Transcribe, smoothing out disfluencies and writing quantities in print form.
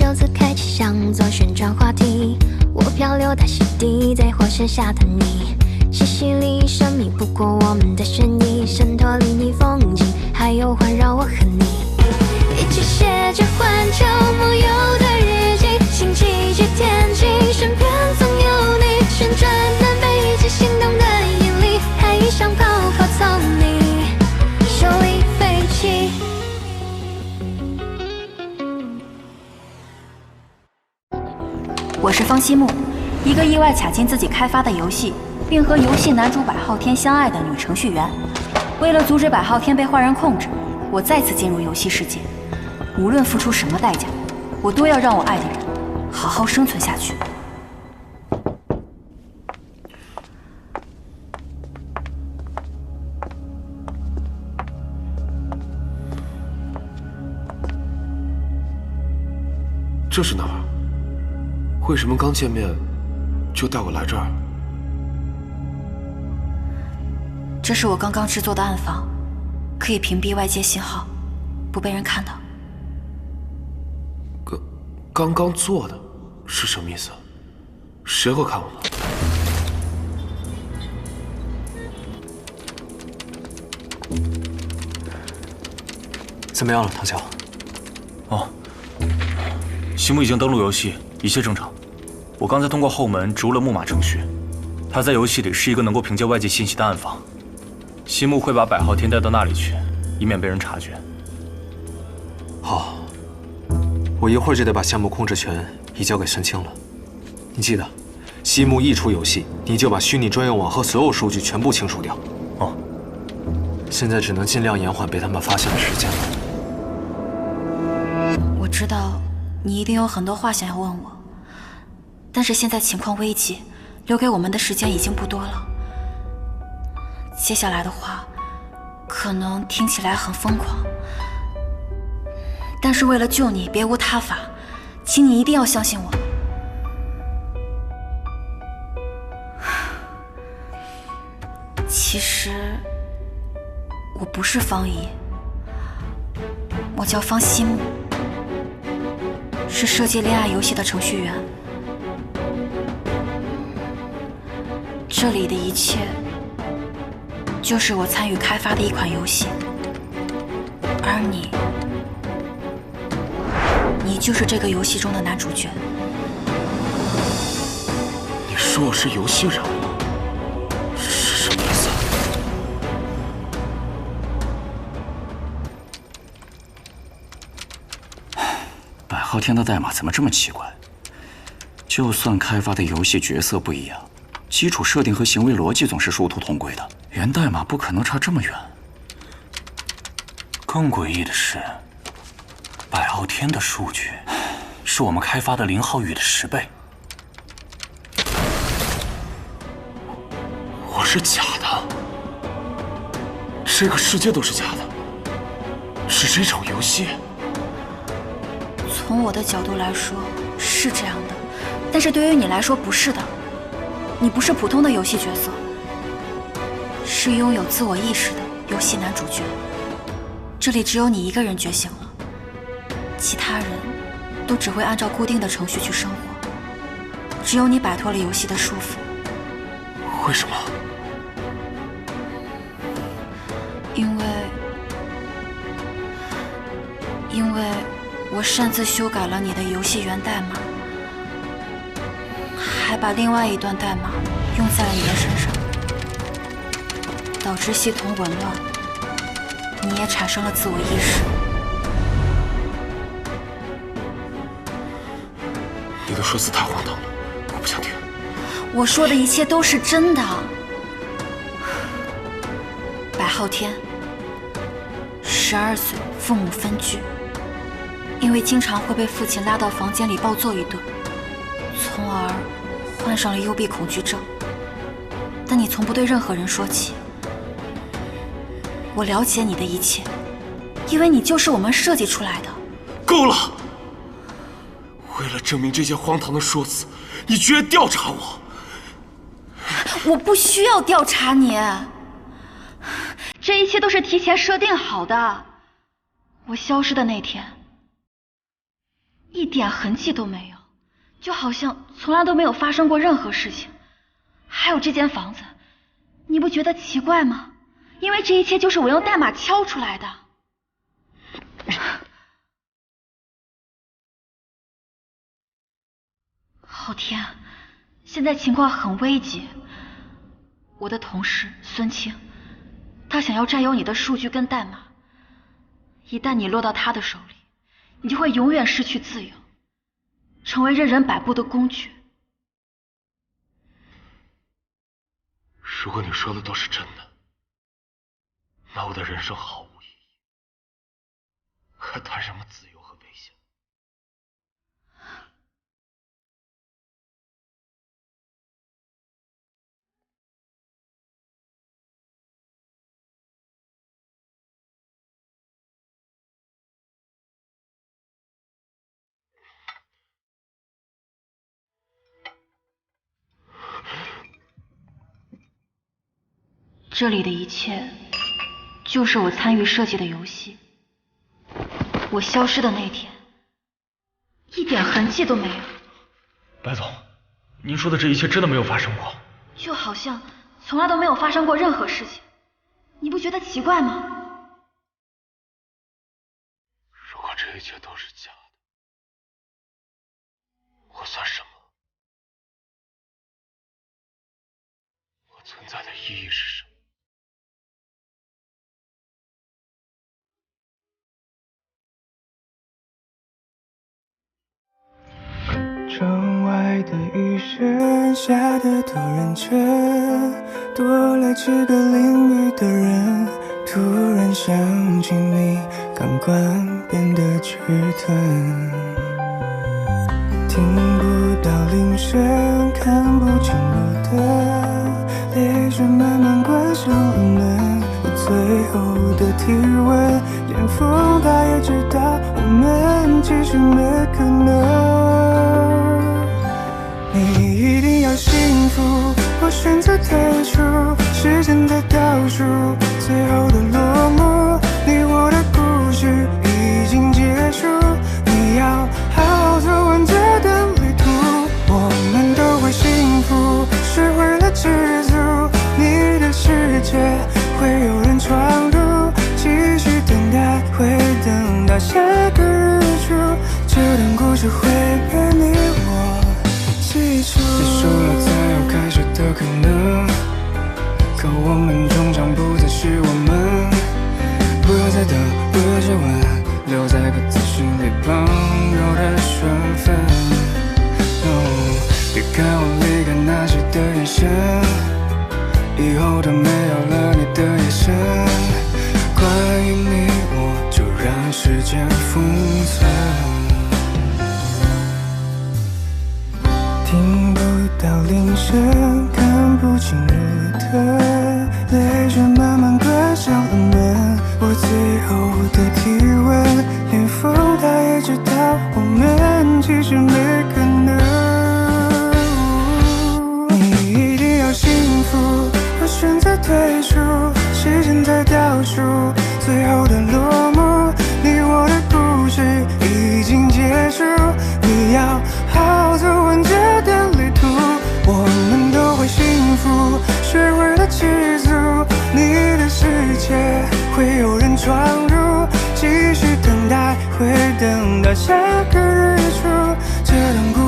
就此开启，像做旋转滑梯。我漂流到溪底，在火山下等你。西西里神秘不过我们的旋律，渗透离你风景，还有环绕我和你。一起写着环球梦游的日记，星期几天气，身边总有你。旋转南北极，心动的引力，海一像泡泡从你手里飞起。我是方希木，一个意外卡进自己开发的游戏，并和游戏男主百浩天相爱的女程序员。为了阻止百浩天被坏人控制，我再次进入游戏世界。无论付出什么代价，我都要让我爱的人好好生存下去。这是哪儿？为什么刚见面就带我来这儿？这是我刚刚制作的暗房，可以屏蔽外界信号，不被人看到。刚刚做的是什么意思？谁会看我呢？怎么样了，唐乔？哦，西木已经登录游戏，一切正常。我刚才通过后门植入了木马程序，他在游戏里是一个能够凭借外界信息的暗房。西木会把百浩天带到那里去，以免被人察觉。好，我一会儿就得把项目控制权移交给申清了。你记得，西木一出游戏，你就把虚拟专用网和所有数据全部清除掉。哦，现在只能尽量延缓被他们发现的时间了。我知道你一定有很多话想要问我，但是现在情况危急，留给我们的时间已经不多了。接下来的话，可能听起来很疯狂，但是为了救你，别无他法，请你一定要相信我。其实，我不是方怡，我叫方希木，是设计恋爱游戏的程序员。这里的一切，就是我参与开发的一款游戏，而你就是这个游戏中的男主角。你说我是游戏人物，是什么意思？百浩天的代码怎么这么奇怪？就算开发的游戏角色不一样，基础设定和行为逻辑总是殊途同归的，源代码不可能差这么远。更诡异的是，百浩天的数据是我们开发的0号域的10倍。我是假的，这个世界都是假的，是这场游戏。从我的角度来说是这样的，但是对于你来说不是的。你不是普通的游戏角色，是拥有自我意识的游戏男主角。这里只有你一个人觉醒了，其他人都只会按照固定的程序去生活，只有你摆脱了游戏的束缚。为什么？因为我擅自修改了你的游戏源代码，还把另外一段代码用在了你的身上，导致系统紊乱，你也产生了自我意识。你的说辞太荒唐了，我不想听。我说的一切都是真的。白浩天，12岁，父母分居，因为经常会被父亲拉到房间里暴揍一顿，从而患上了幽闭恐惧症。但你从不对任何人说起。我了解你的一切，因为你就是我们设计出来的。够了！为了证明这些荒唐的说辞，你居然调查我！我不需要调查你，这一切都是提前设定好的。我消失的那天，一点痕迹都没有，就好像从来都没有发生过任何事情。还有这间房子，你不觉得奇怪吗？因为这一切就是我用代码敲出来的。昊天，现在情况很危急。我的同事孙清，他想要占有你的数据跟代码。一旦你落到他的手里，你就会永远失去自由，成为任人摆布的工具。如果你说的都是真的，那我的人生毫无意义，还谈什么自由和危险？这里的一切，就是我参与设计的游戏。我消失的那天，一点痕迹都没有。白总，您说的这一切真的没有发生过？就好像从来都没有发生过任何事情，你不觉得奇怪吗？如果这一切都是假的，我算什么？我存在的意义是什么？窗外的雨声下得多认真，多了几个淋雨的人。突然想起你，感官变得迟钝，听不到铃声，看不清路灯，泪水慢慢关上了门。我最后的体温，连风它也知道我们其实没可能。你一定要幸福，我选择退出，时间在倒数，最后的落幕，你我的故事已经结束，你要好好走完这段旅途，我们都会幸福，学会了知足，你的世界会有人闯入，继续等待，会等到下个日出，这段故事会被你我记住。你说了再有开始的可能，可我们终将不再是我们。不要再等，不要再问，留在各自心里朋友的身份。别看我离开那时的眼神，以后都没有了你的眼神。关于你我就让时间封存。听不到铃声，看不清路灯，泪水慢慢关上了门。我最后的体温，连风它也知道我们其实没可能。你一定要幸福，我选择退出，时间在倒数，最后的落幕，你我的故事已经结束，你要好好走完这段旅途，我们都会幸福，学会了知足，你的世界会有人闯入，继续等待，会等到下个日出，这段故事